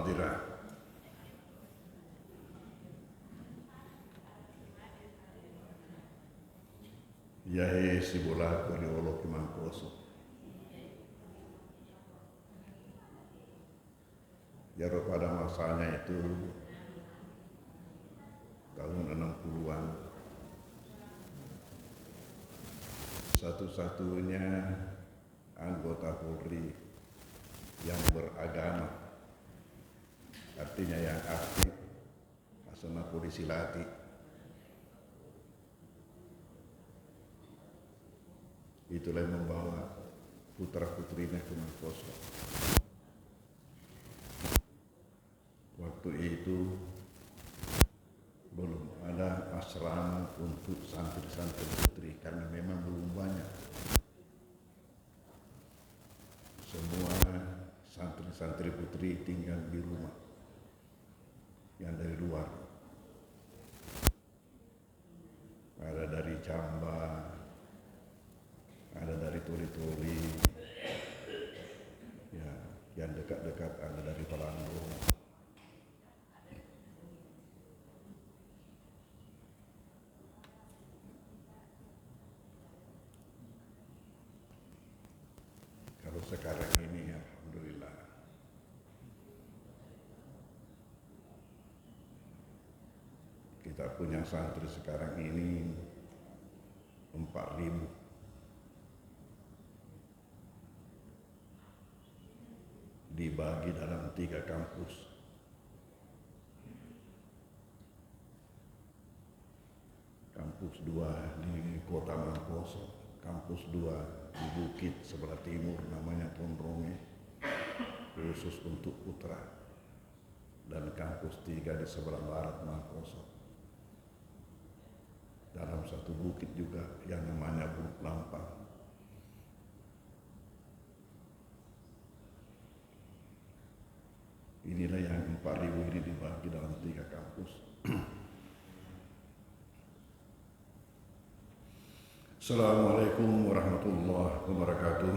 hadirah. Yahe si bola kuri olo kimangkoso. Ya pada masanya itu tahun 60-an, satu-satunya anggota Polri yang beragama, artinya yang aktif, asana polisi latih. Itulah yang membawa putra-putrinya ke Mangkoso. Waktu itu belum ada asrama untuk santri-santri putri karena memang belum banyak. Semua santri-santri putri tinggal di rumah yang dari luar. Ada dari Camba, ada dari Turi-Turi, ya, yang dekat-dekat ada dari Palanggo. Kalau sekarang ini, alhamdulillah, kita punya santri sekarang ini 4.000. Dibagi dalam 3 kampus. Kampus 2 di Kota Mangkoso, kampus 2 di Bukit sebelah timur namanya Tondronge, khusus untuk putra, dan kampus 3 di sebelah barat Mangkoso. Dalam satu bukit juga yang namanya Bukit Lampang. Inilah yang 4.000 ini dibagi dalam 3 kampus. Assalamualaikum warahmatullahi wabarakatuh.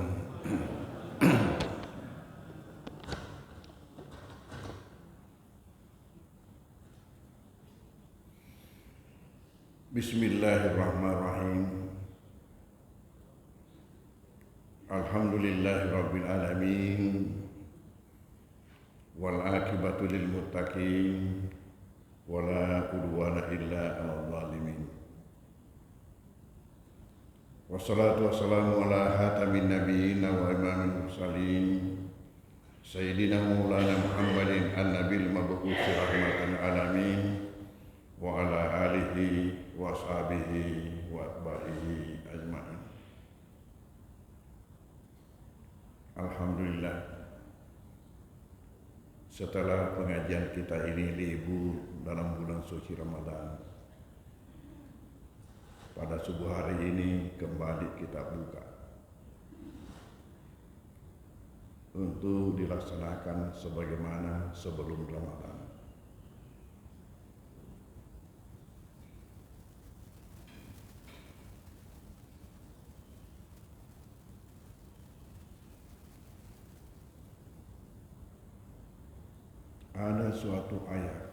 Bismillahirrahmanirrahim. Alhamdulillahirabbil alamin. Wal akibatu lil muttaqin wala udwana illa 'alal zalimin. Wassalatu wassalamu ala khatamin nabiyyin wa imamil mursalin sayyidina maulana Muhammadin an-nabil mab'uts rahmatan alamin wa ala alihi wa ashabihi wa atba'ihi ajma'in. Alhamdulillah, setelah pengajian kita ini libur dalam bulan suci Ramadan, pada subuh hari ini kembali kita buka untuk dilaksanakan sebagaimana sebelum Ramadan. Ada suatu ayat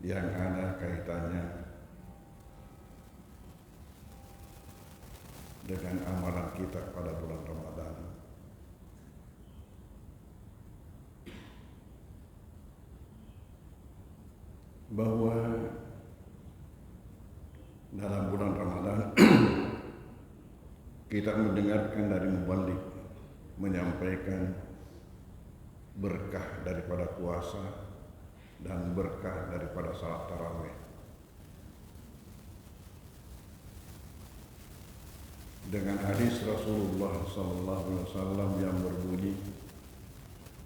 yang ada kaitannya dengan amalan kita pada bulan Ramadan. Bahwa dalam bulan Ramadan kita mendengarkan dari mubalik menyampaikan berkah daripada puasa dan berkah daripada salat tarawih. Dengan hadis Rasulullah SAW yang berbunyi,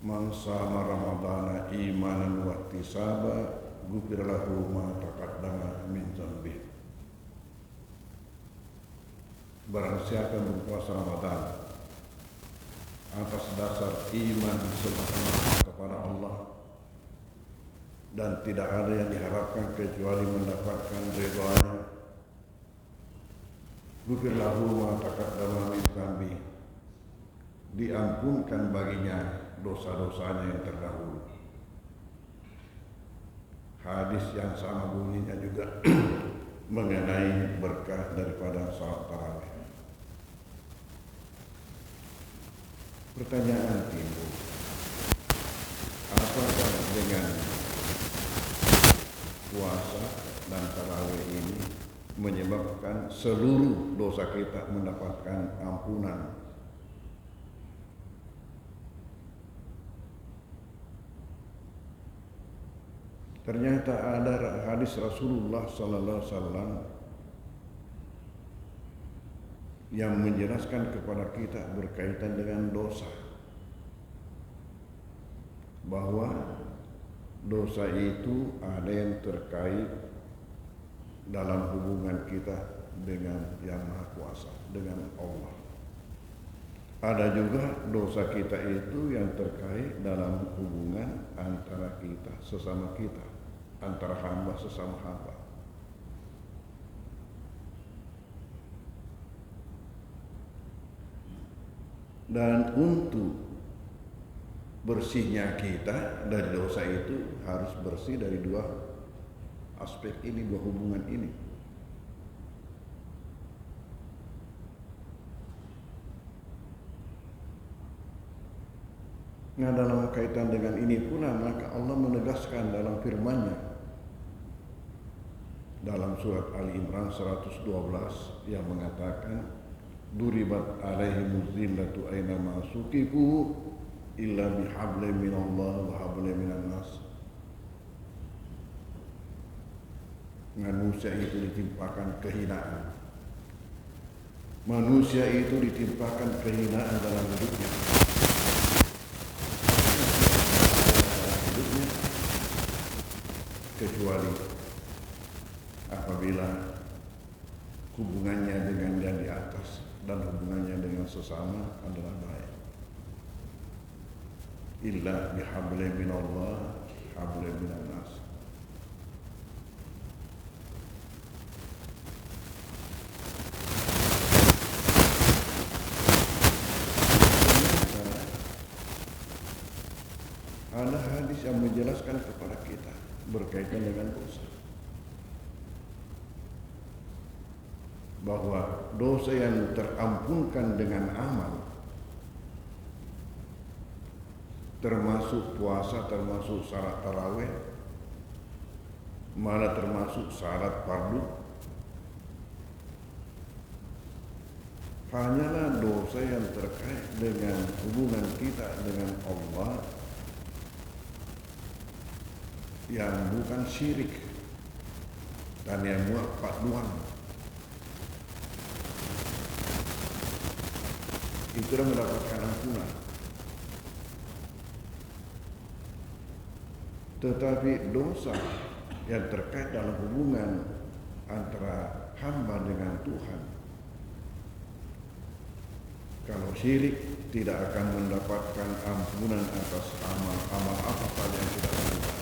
"Man shama Ramadana imanan wa ihtisaba, ghufira lahu ma taqaddama min dzanbihi." Barang siapa berpuasa Ramadan atas dasar iman kepada Allah dan tidak ada yang diharapkan kecuali mendapatkan ridha-Nya, ghufira lahu ma taqaddama min dzanbihi, diampunkan baginya dosa-dosanya yang terdahulu. Hadis yang sama bunyinya juga mengenai berkah daripada salat tarawih. Pertanyaan timbul, apakah dengan puasa dan tarawih ini menyebabkan seluruh dosa kita mendapatkan ampunan? Ternyata ada hadis Rasulullah sallallahu alaihi wasallam yang menjelaskan kepada kita berkaitan dengan dosa, bahwa dosa itu ada yang terkait dalam hubungan kita dengan Yang Maha Kuasa, dengan Allah. Ada juga dosa kita itu yang terkait dalam hubungan antara kita sesama kita, antara hamba sesama hamba. Dan untuk bersihnya kita dari dosa itu harus bersih dari dua aspek ini, dua hubungan ini. Nah, dalam kaitan dengan ini pula maka Allah menegaskan dalam firman-Nya dalam surat Ali Imran 112 yang mengatakan, duribat alaihimuz zillatu aina ma suqifu illa bihablin minallah wa hablin minan nas. Manusia itu ditimpakan kehinaan. Manusia itu ditimpakan kehinaan dalam hidupnya. Kecuali apabila hubungannya dengan yang di atas dan hubungannya dengan sesama adalah baik. Illa bihablin minallah hablin minan nas. Ada hadis yang menjelaskan kepada kita berkaitan dengan dosa, bahwa dosa yang terampunkan dengan amal, termasuk puasa, termasuk salat tarawih, malah termasuk salat fardu, hanyalah dosa yang terkait dengan hubungan kita dengan Allah yang bukan syirik dan yang muaffaq doang. Itulah mendapatkan ampunan. Tetapi dosa yang terkait dalam hubungan antara hamba dengan Tuhan, kalau syirik, tidak akan mendapatkan ampunan atas amal-amal apa saja yang kita lakukan.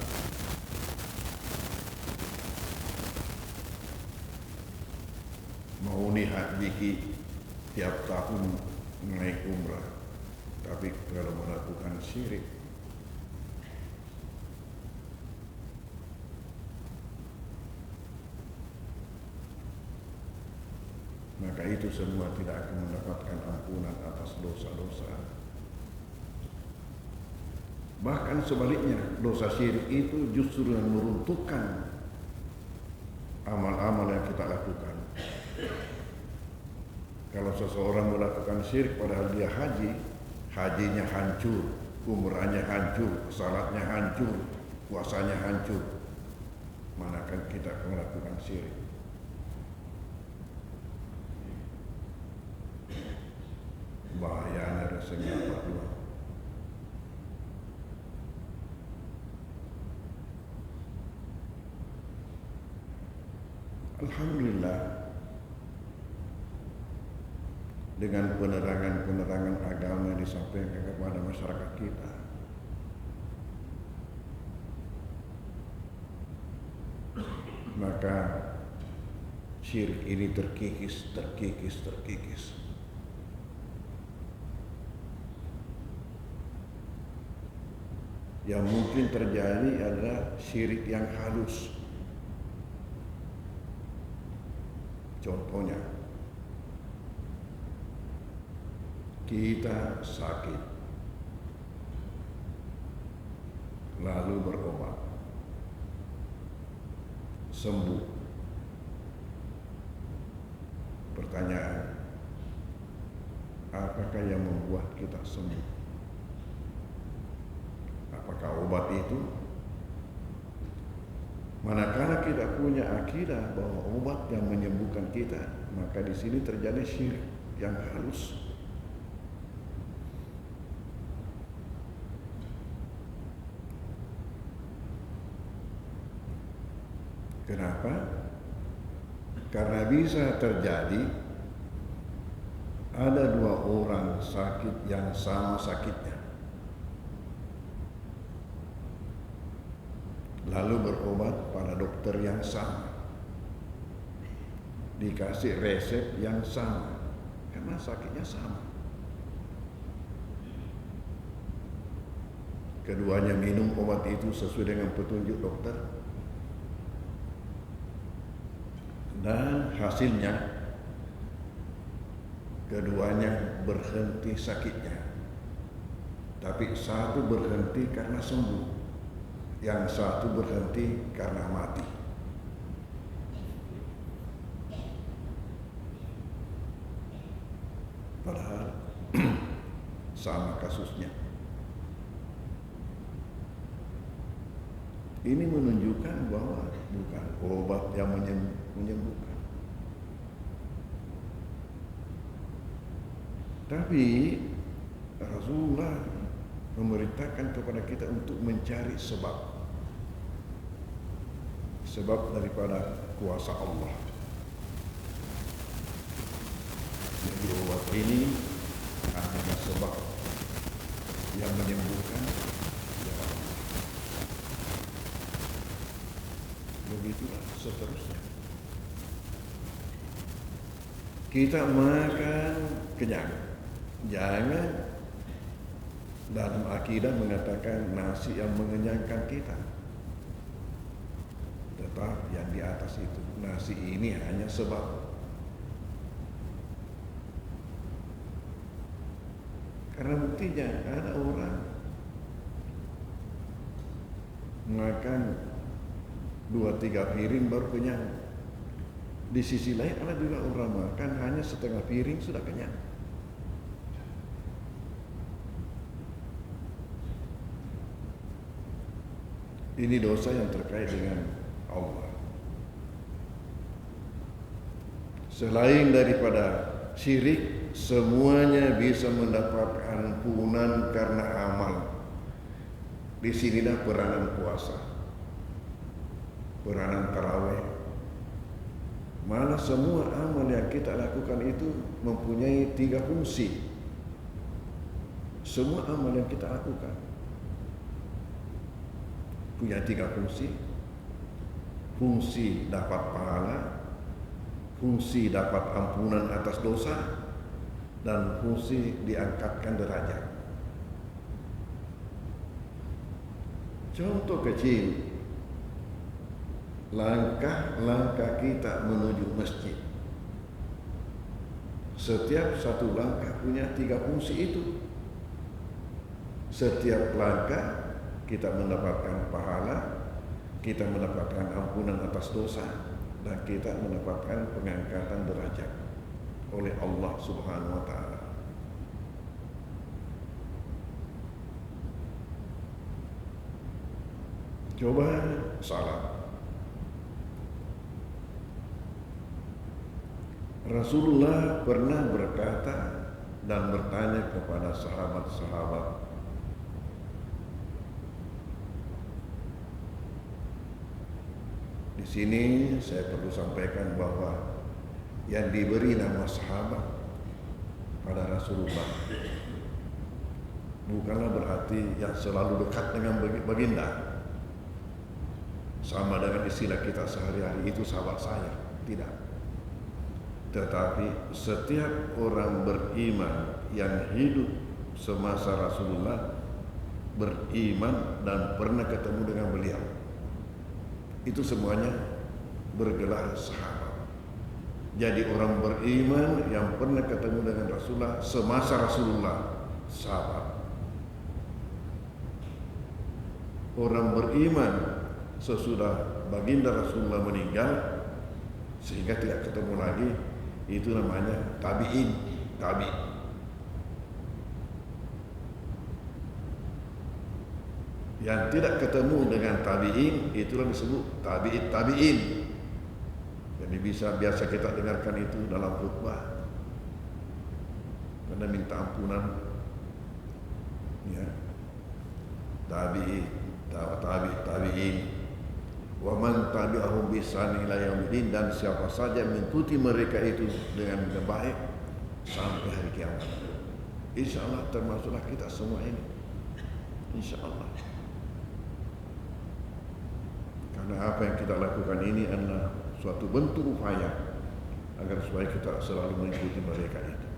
Mau niat biki tiap tahun naik umrah, tapi kalau melakukan syirik, maka itu semua tidak akan mendapatkan ampunan atas dosa-dosa. Bahkan sebaliknya, dosa syirik itu justru yang meruntuhkan amal-amal yang kita lakukan. Kalau seseorang melakukan syirik padahal dia haji, hajinya hancur, umrahnya hancur, salatnya hancur, puasanya hancur. Manakah kita melakukan syirik? Bahayanya rasanya apa? Alhamdulillah, dengan penerangan-penerangan agama yang disampaikan kepada masyarakat kita, maka syirik ini terkikis. Yang mungkin terjadi adalah syirik yang halus. Contohnya, kita sakit, lalu berobat, sembuh. Pertanyaan, apakah yang membuat kita sembuh? Apakah obat itu? Manakala kita punya akidah bahwa obat yang menyembuhkan kita, maka di sini terjadi syirik yang halus. Kenapa? Karena bisa terjadi ada dua orang sakit yang sama sakitnya, lalu berobat pada dokter yang sama, dikasih resep yang sama, karena sakitnya sama. Keduanya minum obat itu sesuai dengan petunjuk dokter, dan hasilnya keduanya berhenti sakitnya. Tapi satu berhenti karena sembuh, yang satu berhenti karena mati. Padahal sama kasusnya. Ini menunjukkan bahwa bukan obat yang menyembuhkan, tapi Rasulullah memerintahkan kepada kita untuk mencari sebab daripada kuasa Allah. Jadi obat ini hanya sebab yang menyembuhkan ya Allah. Begitulah seterusnya. Kita makan kenyang. Jangan dalam akidah mengatakan nasi yang mengenyangkan kita. Tetap yang di atas itu, nasi ini hanya sebab. Karena buktinya ada orang makan 2-3 piring baru kenyang. Di sisi lain ada juga orang makan hanya setengah piring sudah kenyang. Ini dosa yang terkait dengan Allah. Selain daripada syirik, semuanya bisa mendapatkan ampunan karena amal. Di sinilah peranan puasa, peranan tarawih. Mana semua amal yang kita lakukan itu mempunyai 3 fungsi. Semua amal yang kita lakukan punya 3 fungsi. Fungsi dapat pahala, fungsi dapat ampunan atas dosa, dan fungsi diangkatkan derajat. Contoh kecil, langkah-langkah kita menuju masjid. Setiap satu langkah punya 3 fungsi itu. Setiap langkah kita mendapatkan pahala, kita mendapatkan ampunan atas dosa, dan kita mendapatkan pengangkatan derajat oleh Allah Subhanahu wa taala. Coba salat. Rasulullah pernah berkata dan bertanya kepada sahabat-sahabat, di sini saya perlu sampaikan bahwa yang diberi nama sahabat pada Rasulullah bukanlah berarti yang selalu dekat dengan baginda. Sama dengan istilah kita sehari-hari, itu sahabat saya. Tidak. Tetapi setiap orang beriman yang hidup semasa Rasulullah beriman dan pernah ketemu dengan beliau. Itu semuanya bergelar sahabat. Jadi orang beriman yang pernah ketemu dengan Rasulullah semasa Rasulullah, sahabat. Orang beriman sesudah baginda Rasulullah meninggal sehingga tidak ketemu lagi, itu namanya tabi'in, tabi'. Yang tidak ketemu dengan tabi'in itulah disebut tabi'in. Jadi biasa kita dengarkan itu dalam khutbah. Karena minta ampunan, ya, tabi'in. Wa man tabi'ahum bi ihsan ila yaumil, dan siapa saja mengikuti mereka itu dengan baik sampai hari kiamat. Insyaallah termasuklah kita semua ini. Insyaallah. Karena apa yang kita lakukan ini adalah suatu bentuk upaya agar supaya kita selalu mengikuti mereka itu.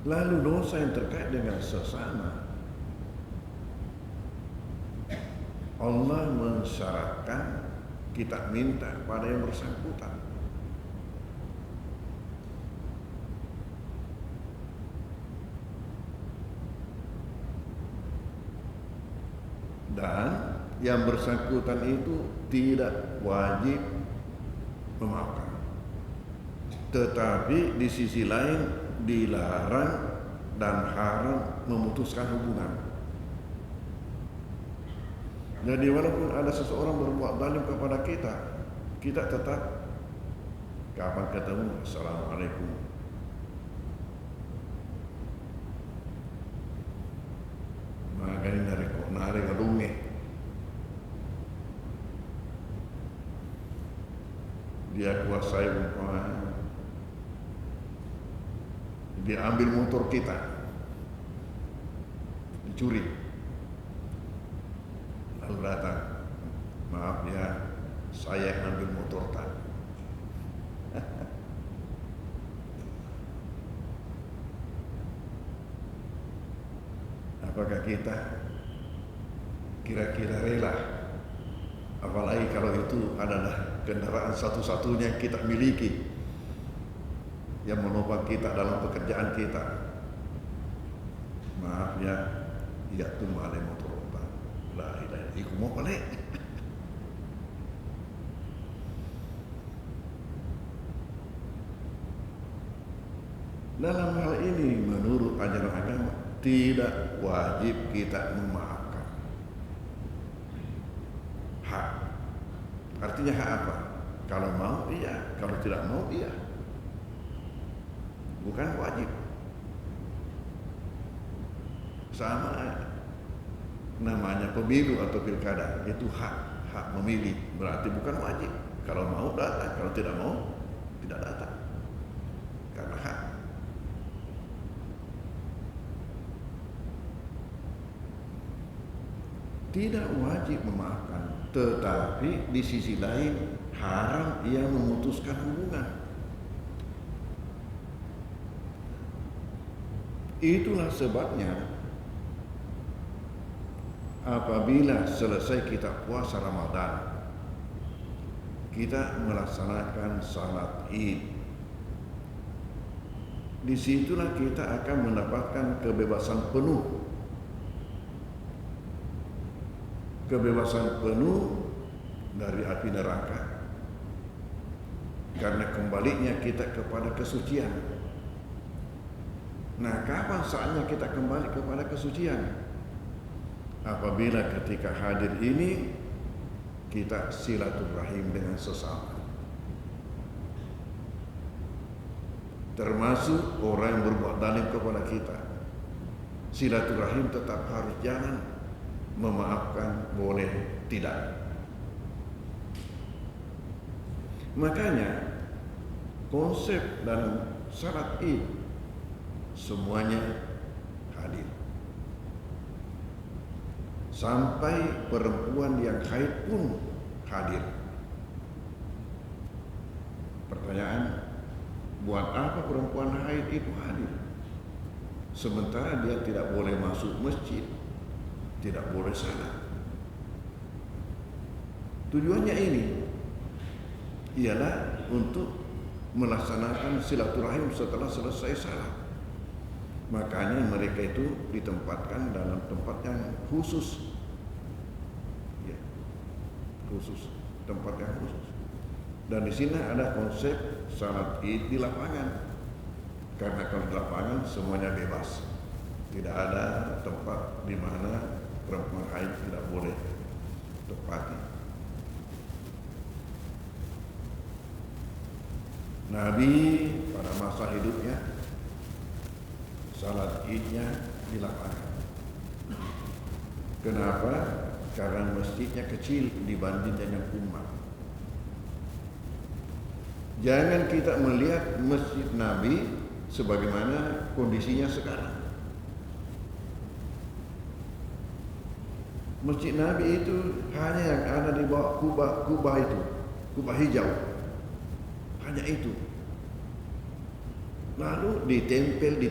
Lalu dosa yang terkait dengan sesama, Allah mensyaratkan kita minta kepada yang bersangkutan. Dan yang bersangkutan itu tidak wajib memaafkan. Tetapi di sisi lain dilarang dan haram memutuskan hubungan. Jadi walaupun ada seseorang berbuat zalim kepada kita, kita tetap kapan ketemu, assalamualaikum. Makanya nari ngadunge. Dia kuasai umpamanya, dia ambil motor kita, dicuri, lalu datang, maaf ya, saya yang ambil motor tadi. Apakah kita kira-kira rela? Apalagi kalau itu adalah kendaraan satu-satunya yang kita miliki, yang menopang kita dalam pekerjaan kita. Maaf ya, ya tu male motor otak. La ilaha iku mau balik. Dalam hal ini menurut ajaran agama tidak wajib kita memaafkan. Hak. Artinya hak apa? Kalau mau iya, kalau tidak mau iya. Bukan wajib. Sama namanya pemilu atau pilkada, itu hak memilih, berarti bukan wajib. Kalau mau datang, kalau tidak mau tidak datang. Karena hak. Tidak wajib memaafkan, tetapi di sisi lain haram ia memutuskan hubungan. Itulah sebabnya apabila selesai kita puasa Ramadan, kita melaksanakan salat Id. Disitulah kita akan mendapatkan kebebasan penuh. Kebebasan penuh dari api neraka. Karena kembalinya kita kepada kesucian. Nah, kapan saatnya kita kembali kepada kesucian? Apabila ketika hadir ini kita silaturahim dengan sesama. Termasuk orang yang berbuat zalim kepada kita. Silaturahim tetap harus jalan. Memaafkan boleh tidak. Makanya konsep dalam salat Id semuanya hadir. Sampai perempuan yang haid pun hadir. Pertanyaan, Buat apa perempuan haid itu hadir? Sementara dia tidak boleh masuk masjid, tidak boleh salat. Tujuannya ini ialah untuk melaksanakan silaturahim setelah selesai salat. Makanya mereka itu ditempatkan dalam tempat yang khusus, ya, khusus, tempat yang khusus. Dan di sini ada konsep salat Id di lapangan. Karena kalau di lapangan semuanya bebas, tidak ada tempat di mana perempuan haid tidak boleh tepati. Nabi pada masa hidupnya salat Idnya di lapangan. Kenapa? Karena masjidnya kecil dibanding dengan umat. Jangan kita melihat masjid Nabi sebagaimana kondisinya sekarang. Masjid Nabi itu hanya yang ada di bawah kubah itu, kubah hijau. Hanya itu. Lalu ditempel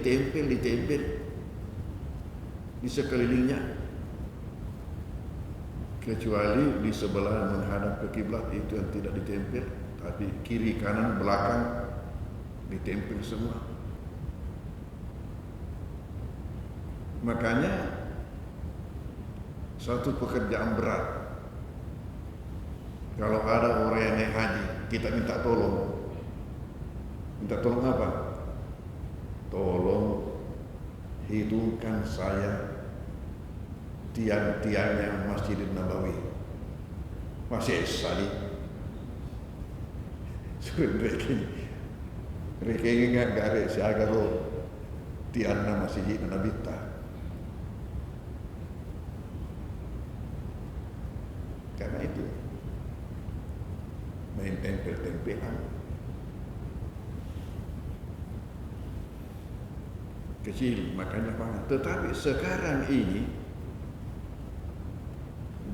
di sekelilingnya. Kecuali di sebelah menghadap ke kiblat itu yang tidak ditempel. Tapi kiri, kanan, belakang ditempel semua. Makanya satu pekerjaan berat. Kalau ada orang yang naik haji, kita minta tolong. Minta tolong apa? Tolong hitungkan saya tiang-tiangnya Masjidil Nabawi. Masih sali. Rekengi nggak gare siaga lo tiana Masjid Nabita. Karena itu main tempel-tempelan kecil, makanya pangan. Tetapi sekarang ini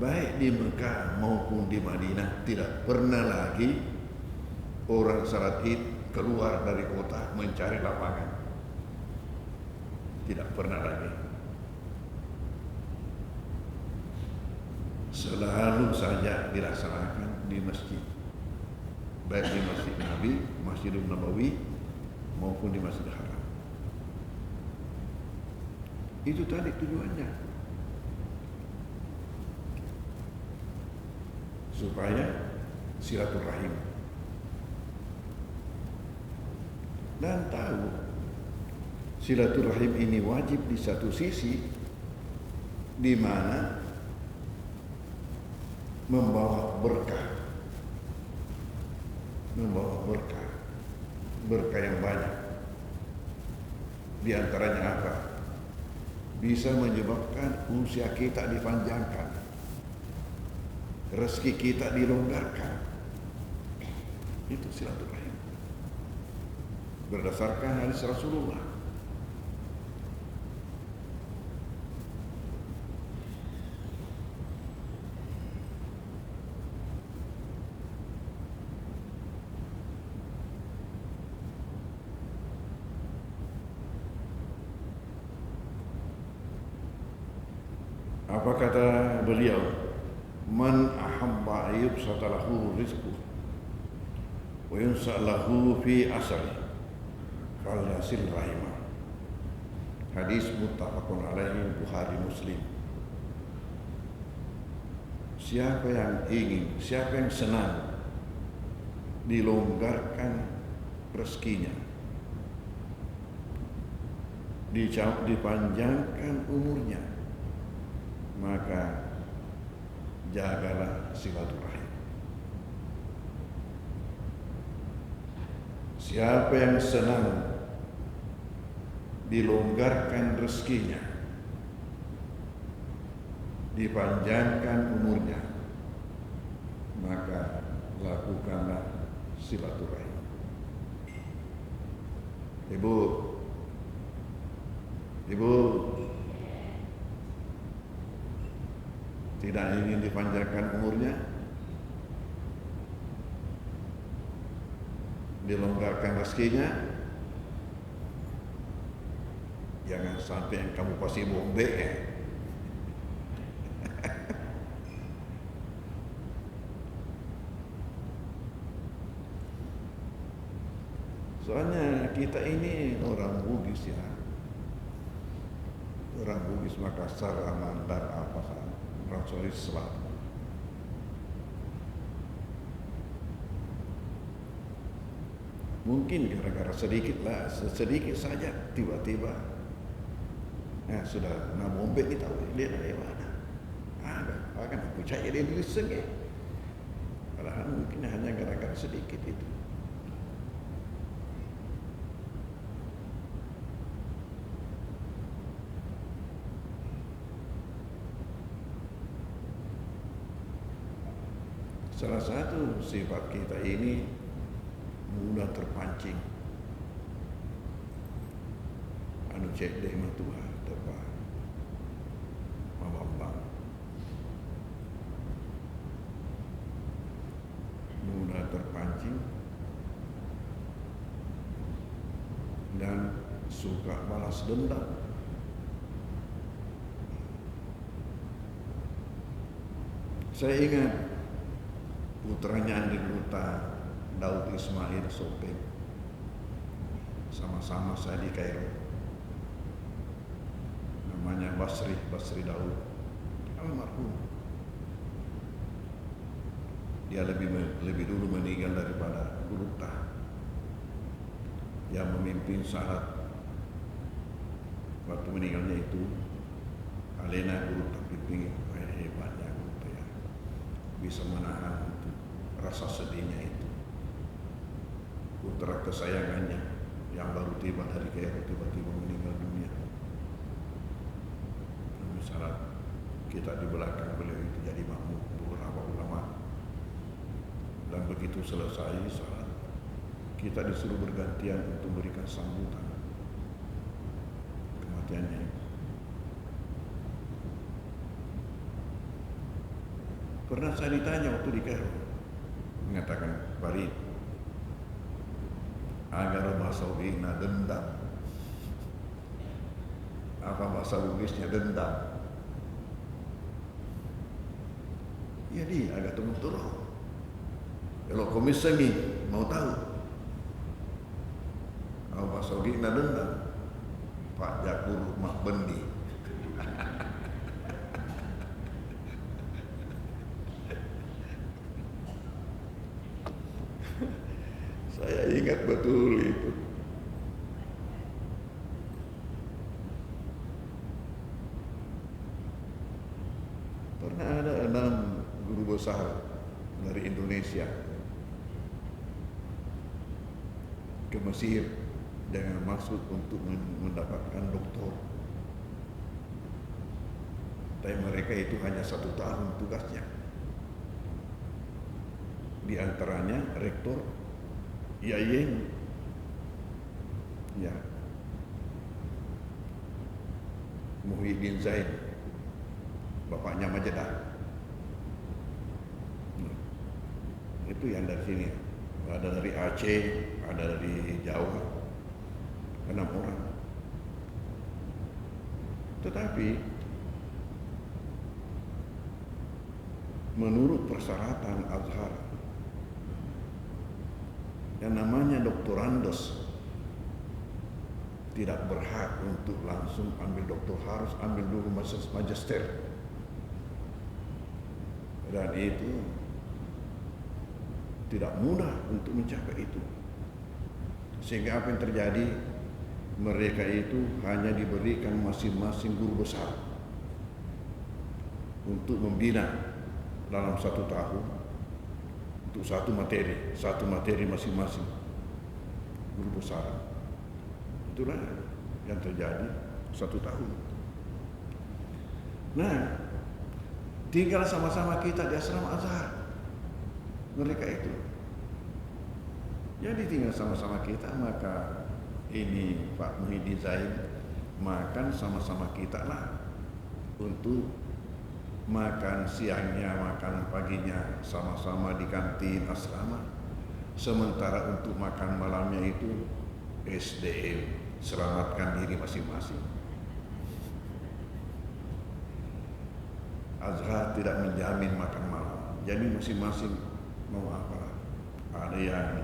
baik di Mekah maupun di Madinah tidak pernah lagi orang salat Id keluar dari kota mencari lapangan. Tidak pernah lagi. Selalu saja dilaksanakan di masjid. Baik di Masjid Nabi, Masjidil Nabawi maupun di Masjidil Haram. Itu tadi tujuannya. Supaya silaturahim. Dan tahu silaturahim ini wajib di satu sisi, di mana membawa berkah, berkah yang banyak. Di antaranya apa? Bisa menyebabkan usia kita dipanjangkan, rezeki kita dilonggarkan. Itu silaturahim. Berdasarkan hadis Rasulullah. Apa kata beliau? Man ahabba yubsata lahu rizquh wa yunsa lahu fi asali falyasil rahimah. Hadis muttafaqun alaihi Bukhari Muslim. Siapa yang ingin, siapa yang senang dilonggarkan rezekinya, dipanjangkan umurnya, maka jagalah silaturahim. Siapa yang senang dilonggarkan rezekinya, dipanjangkan umurnya, maka lakukanlah silaturahim. Ibu, tidak ingin dipanjangkan umurnya, dilonggarkan rezekinya, jangan sampai yang kamu pasti bombe ya. Soalnya kita ini orang Bugis ya, orang Bugis Makassar, Mandar, apa kan, orang Sulawesi Selatan. Mungkin gara-gara sedikit saja tiba-tiba sudah bombe ni tahu dia dari mana. Akan percaya dia diri sendiri. Padahal mungkin hanya gara-gara sedikit itu. Salah satu sifat kita ini mudah terpancing. Cek deh mah Tuhan tepat. Mabambang. Mudah terpancing dan suka balas dendam. Saya ingat putranya Andi Duta, Daud Ismail Sopeng, sama-sama saya di Kairo, namanya Basri Daud, almarhum. Dia lebih dulu meninggal daripada Duta yang memimpin syarat. Waktu meninggalnya itu Alena Duta pimpin, hebatnya Duta ya, bisa menahan rasa sedihnya itu. Putra kesayangannya yang baru tiba dari Kairo tiba-tiba meninggal dunia. Syarat kita di belakang beliau itu jadi makmum beberapa ulama. Dan begitu selesai syarat, kita disuruh bergantian untuk memberikan sambutan kematiannya. Pernah saya ditanya waktu di Kairo, mengatakan, Farid, agar bahasa Uina dendam. Apa bahasa Bugisnya dendam? Jadi agak turun. Kalau komisemi mau tahu, apa bahasa Uina dendam? Pak Jakur Mak Bendi. Saya ingat betul itu. Pernah ada 6 guru besar dari Indonesia ke Mesir dengan maksud untuk mendapatkan doktor. Tapi mereka itu hanya 1 tahun tugasnya. Di antaranya rektor Yayen, ya, Muhyiddin Zain, bapaknya Majedah. Itu yang dari sini. Ada dari Aceh, ada dari Jawa, 6 orang. Tetapi menurut persyaratan Azhar, yang namanya doktorandos tidak berhak untuk langsung ambil doktor, harus ambil dulu magister. Dan itu tidak mudah untuk mencapai itu. Sehingga apa yang terjadi, mereka itu hanya diberikan masing-masing guru besar untuk membina dalam 1 tahun untuk satu materi masing-masing guru besar. Itulah yang terjadi 1 tahun. Nah, tinggal sama-sama kita di asrama Azhar. Mereka itu. Jadi tinggal sama-sama kita, maka ini Pak Muhyiddin Zain makan sama-sama kita lah, untuk makan siangnya, makan paginya sama-sama di kantin asrama. Sementara untuk makan malamnya itu SDM, selamatkan diri masing-masing. Azhar tidak menjamin makan malam, jadi masing-masing mau apa. Ada yang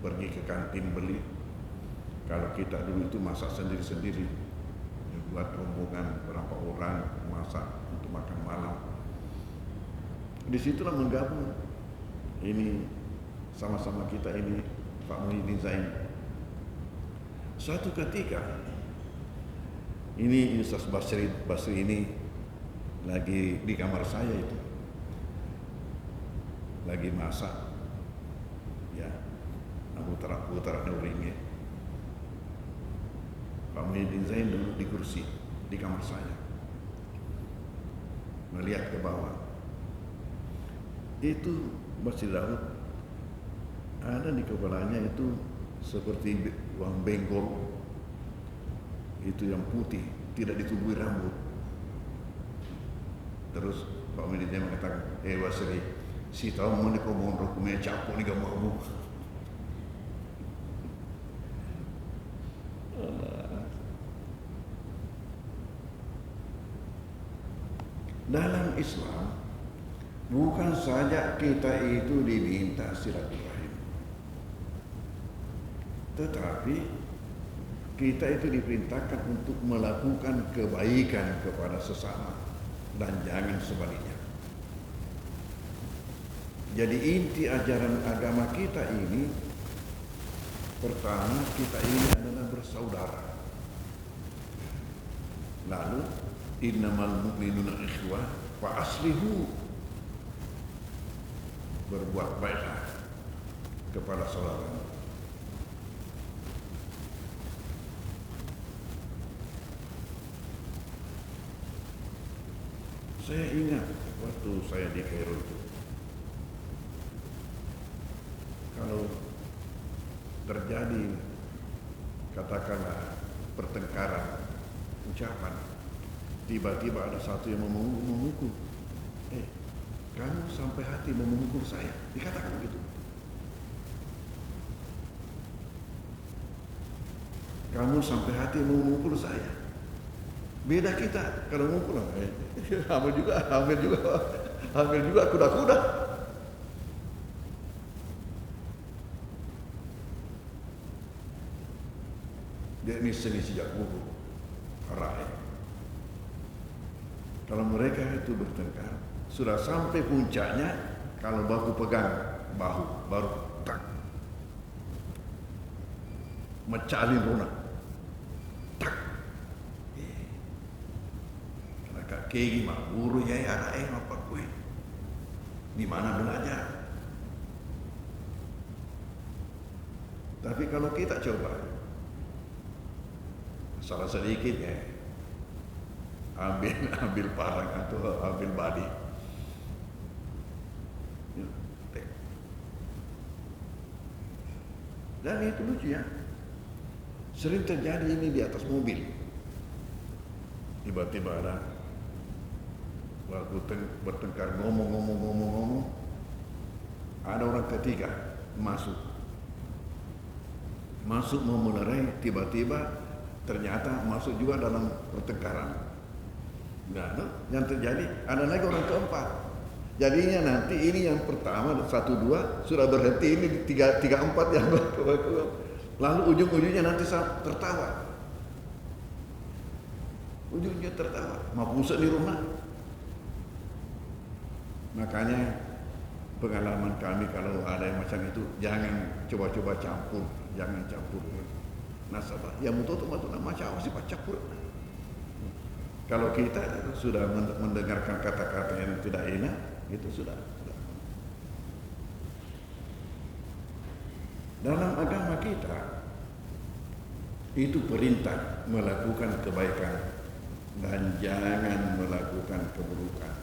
pergi ke kantin beli. Kalau kita dulu itu masak sendiri-sendiri, buat rombongan berapa orang masak untuk makan malam. Disitulah menggabung. Ini sama-sama kita ini Pak Muhyiddin Zain. Suatu ketika ini Ustaz Basri ini lagi di kamar saya itu, lagi masak, ya, putar nuringnya. Pak Muhyiddin Zain duduk di kursi di kamar saya, melihat ke bawah. Itu Basri Daud ada di kepalanya itu seperti uang benggol, itu yang putih, tidak ditubuhi rambut. Terus Pak Muhyiddin Zain mengatakan, Basri, si tahu mau ni kau mau rokumnya capuk ni gambarmu. Dalam Islam bukan saja kita itu diminta silaturahim, tetapi kita itu diperintahkan untuk melakukan kebaikan kepada sesama dan jangan sebaliknya. Jadi inti ajaran agama kita ini, pertama kita ini adalah bersaudara. Lalu innamal mu'minuna ikhwah fa aslihu, berbuat baiklah kepada saudara. Saya ingat waktu saya di Kairo itu, kalau terjadi katakanlah pertengkaran ucapan, tiba-tiba ada satu yang memukul, kamu sampai hati memukul saya, dikatakan begitu. Kamu sampai hati memukul saya. Beda kita kalau memukul, ambil juga kuda-kuda. Dia ini seni sejak dulu, rakyat. Kalau mereka itu bertengkar, sudah sampai puncaknya, kalau baku pegang bahu, baru tak, mecalin lunak, tak. Karena kak kegi mah buru ya apa kue, di mana belajar. Tapi kalau kita coba, salah sedikit ya, ambil parang atau ambil badi, dan itu lucu ya, sering terjadi ini di atas mobil. Tiba-tiba ada waktu bertengkar, ngomong, ada orang ketiga masuk mau melerai, tiba-tiba ternyata masuk juga dalam pertengkaran. Nah, yang terjadi ada lagi orang keempat. Jadinya nanti ini yang pertama 1, 2 sudah berhenti, ini 3, 4 yang lalu ujung-ujungnya nanti tertawa. Ujungnya tertawa, mau pusat di rumah. Makanya pengalaman kami kalau ada yang macam itu, jangan coba-coba campur, jangan campur nasabah. Yang mutu nama macam sih pak campur. Kalau kita sudah mendengarkan kata-kata yang tidak enak, itu sudah. Dalam agama kita itu perintah melakukan kebaikan dan jangan melakukan keburukan.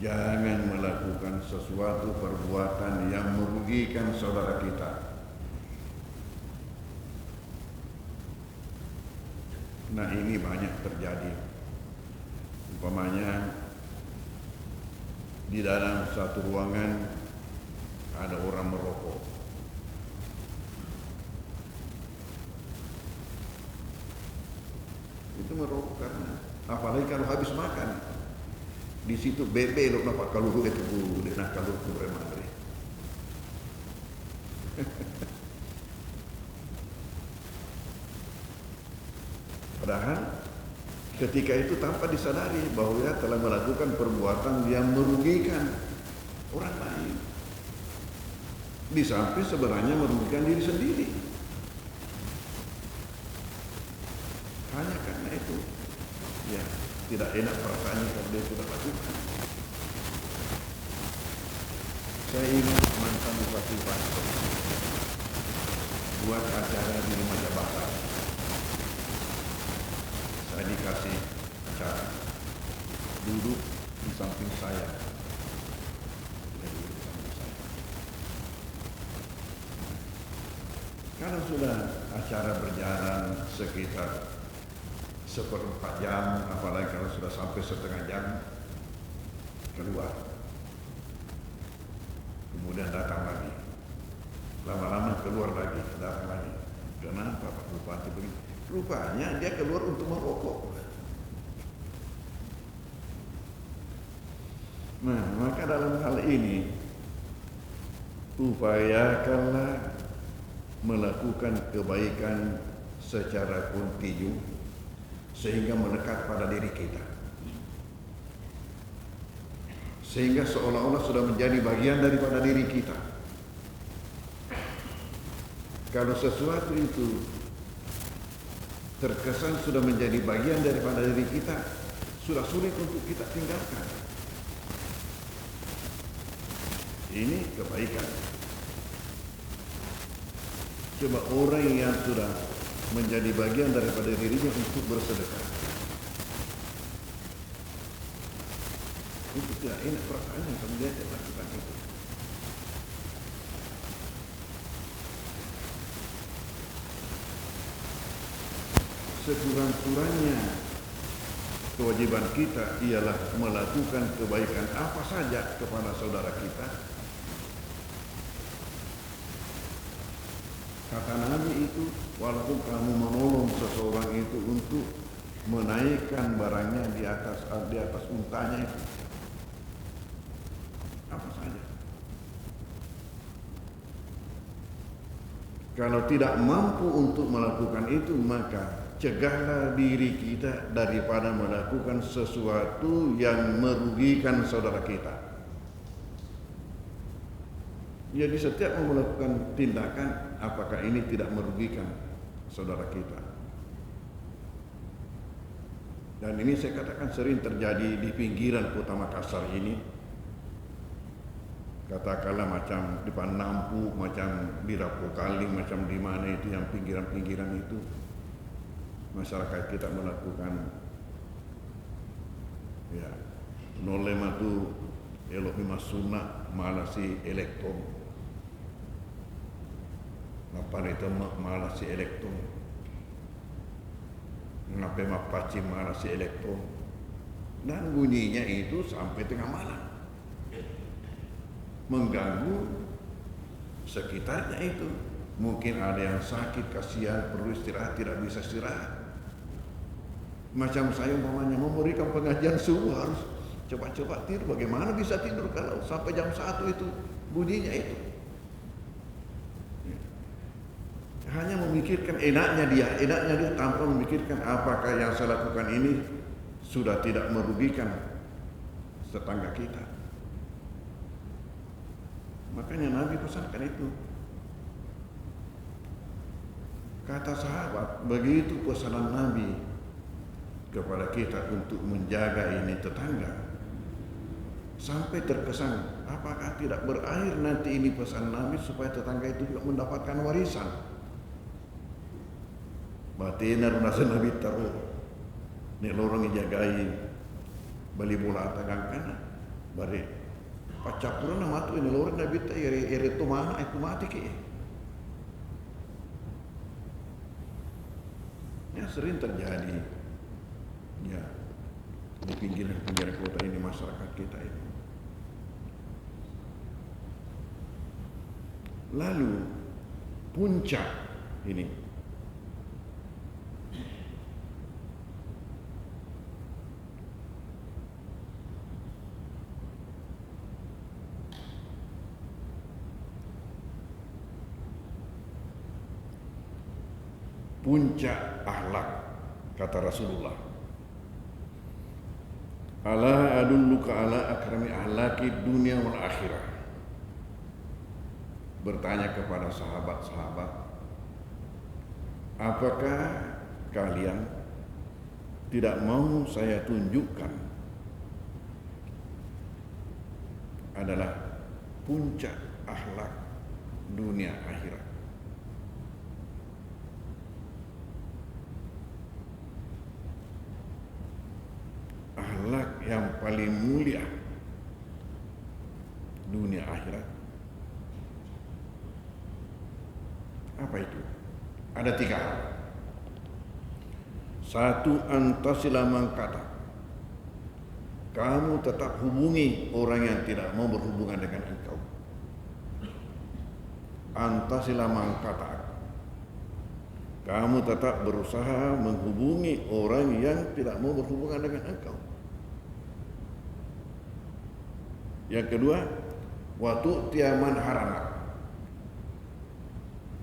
Jangan melakukan sesuatu perbuatan yang merugikan saudara kita. Nah, ini banyak terjadi. Umpamanya di dalam satu ruangan ada orang merokok, itu merokok karena apalagi kalau habis makan di situ bebe lo dapat kalau itu bu nak kalau madre. Padahal ketika itu tanpa disadari bahwa dia telah melakukan perbuatan yang merugikan orang lain. Di samping sebenarnya merugikan diri sendiri. Hanya karena itu, ya tidak enak perasaannya kalau dia sudah lakukan. Saya ingat mantan bupati Pasco buat acara di rumah jabatan. Saya dikasih acara, duduk di samping saya. Kalau sudah acara berjalan sekitar 1/4 jam, apalagi kalau sudah sampai setengah jam, keluar. Kemudian datang lagi. Lama-lama keluar lagi, datang lagi. Kenapa Pak Bupati begini? Rupanya dia keluar untuk merokok. Nah, maka dalam hal ini, upayakanlah melakukan kebaikan secara kontinu sehingga melekat pada diri kita, sehingga seolah-olah sudah menjadi bagian daripada diri kita. Kalau sesuatu itu terkesan sudah menjadi bagian daripada diri kita, sudah sulit untuk kita tinggalkan. Ini kebaikan. Coba orang yang sudah menjadi bagian daripada dirinya untuk bersedekah, itu tidak enak perasaannya kalau dia tidak lakukan itu. Sekurang-kurangnya kewajiban kita ialah melakukan kebaikan apa saja kepada saudara kita. Kata Nabi itu, walaupun kamu menolong seseorang itu untuk menaikkan barangnya di atas untanya itu, apa saja. Kalau tidak mampu untuk melakukan itu, maka cegahlah diri kita daripada melakukan sesuatu yang merugikan saudara kita. Jadi setiap melakukan tindakan, apakah ini tidak merugikan saudara kita? Dan ini saya katakan sering terjadi di pinggiran Kota Makassar ini. Katakanlah macam di Panampu, macam di Rapokali, macam di mana itu yang pinggiran-pinggiran itu. Masyarakat kita melakukan ya nolema tu elok masuna malah si elektron. Apa itu malah si elektron, ngapain mapaci malah si elektron, dan bunyinya itu sampai tengah malam, mengganggu sekitarnya itu. Mungkin ada yang sakit, kasihan, perlu istirahat, tidak bisa istirahat. Macam saya umpamanya memberikan pengajian subuh harus cepat-cepat tidur. Bagaimana bisa tidur kalau sampai jam 1 itu bunyinya itu? Hanya memikirkan enaknya dia tanpa memikirkan apakah yang saya lakukan ini sudah tidak merugikan tetangga kita. Makanya Nabi pesankan itu. Kata sahabat, begitu pesanan Nabi kepada kita untuk menjaga ini tetangga, sampai terkesan apakah tidak berakhir nanti ini pesan Nabi supaya tetangga itu juga mendapatkan warisan. Batina runasa Nabi taruh ni lorong jagai bali bola tagang kana bari pacapura na matu ini lorong Nabi ta iri tu mana itu mati ki. Ya sering terjadi ya di pinggiran kota ini masyarakat kita ini. Lalu puncak ini puncak akhlak, kata Rasulullah. Ala adulluka ala akrami akhlaqi dunia wal akhirah. Bertanya kepada sahabat-sahabat, apakah kalian tidak mau saya tunjukkan adalah puncak akhlak dunia akhirat? Akhlak yang paling mulia dunia akhirat. Apa itu? Ada 3 hal. 1, antasila mangkata. Kamu tetap hubungi orang yang tidak mau berhubungan dengan engkau. Antasila mangkata. Kamu tetap berusaha menghubungi orang yang tidak mau berhubungan dengan engkau. Yang kedua, waktu tiaman haramak.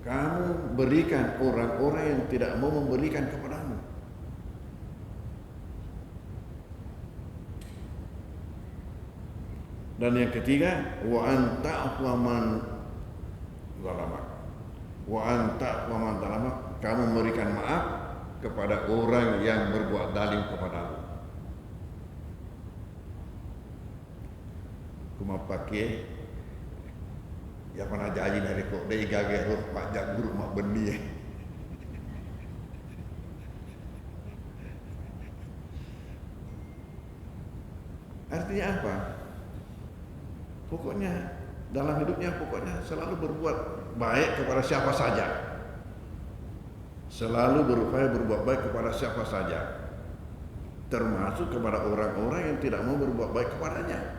Kamu berikan orang-orang yang tidak mau memberikan kepadamu. Dan yang ketiga, wa anta man zalamak. Wa anta man zalamak. Kamu memberikan maaf kepada orang yang berbuat zalim kepadamu. Kuma pakai ya pernah janji dari kok dei gage roh pajak guru mak benih. Artinya apa? Pokoknya dalam hidupnya selalu berbuat baik kepada siapa saja. Selalu berupaya berbuat baik kepada siapa saja, termasuk kepada orang-orang yang tidak mau berbuat baik kepadanya.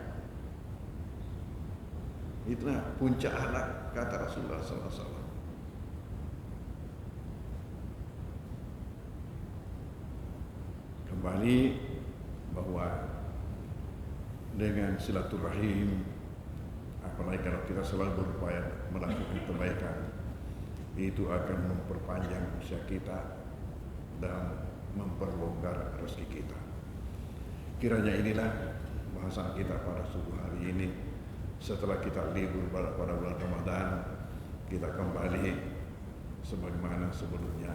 Itulah puncak akhlak, kata Rasulullah SAW. Kembali bahwa dengan silaturahim, apalagi kalau kita selalu berupaya melakukan kebaikan, itu akan memperpanjang usia kita dan memperlonggar rezeki kita. Kiranya inilah bahasan kita pada subuh hari ini. Setelah kita libur pada bulan Ramadan, kita kembali sebagaimana sebelumnya.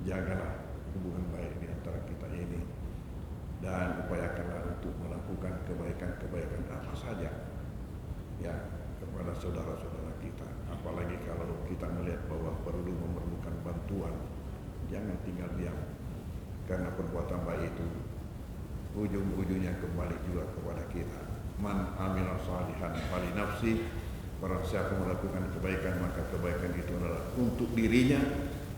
Jagalah hubungan baik di antara kita ini dan upayakanlah untuk melakukan kebaikan-kebaikan apa saja ya kepada saudara-saudara kita. Apalagi kalau kita melihat bahwa perlu memerlukan bantuan, jangan tinggal diam, karena perbuatan baik itu ujung-ujungnya kembali juga kepada kita. Man amila salihan fali nafsi. Barang siapa melakukan kebaikan, maka kebaikan itu adalah untuk dirinya.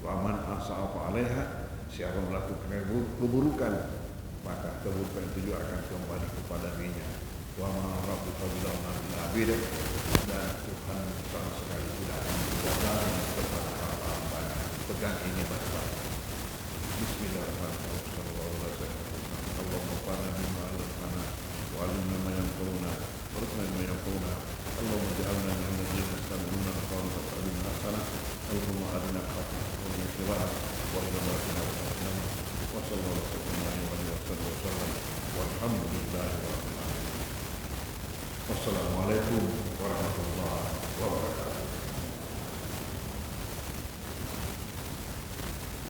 Wa man asa'a fa 'alaiha. Siapa melakukan keburukan, maka keburukan itu juga akan kembali kepada dirinya. Wa ma rabbuka bidzalami lil 'abid. Dan Tuhan sama sekali tidak akan berzalim kepada hamba-hambanya. Pegang ini baik-baik. Bismillahirrahmanirrahim. Allahumma fa'alna bima 'allamtana wa 'allimna ma yanfa'una warzuqna ma yanfa'una. Allahumma ij'alna min alladhina yastami'una al-qawla fattabi'una ahsana. Allahumma arina al-haqqa warzuqna ittiba'ahu wa arina al-batil warzuqna ijtinaba. Wa sallallahu alaihi wa sallam. Walhamdulillahi rabbil alamin. Wassalamualaikum warahmatullahi wabarakatuh.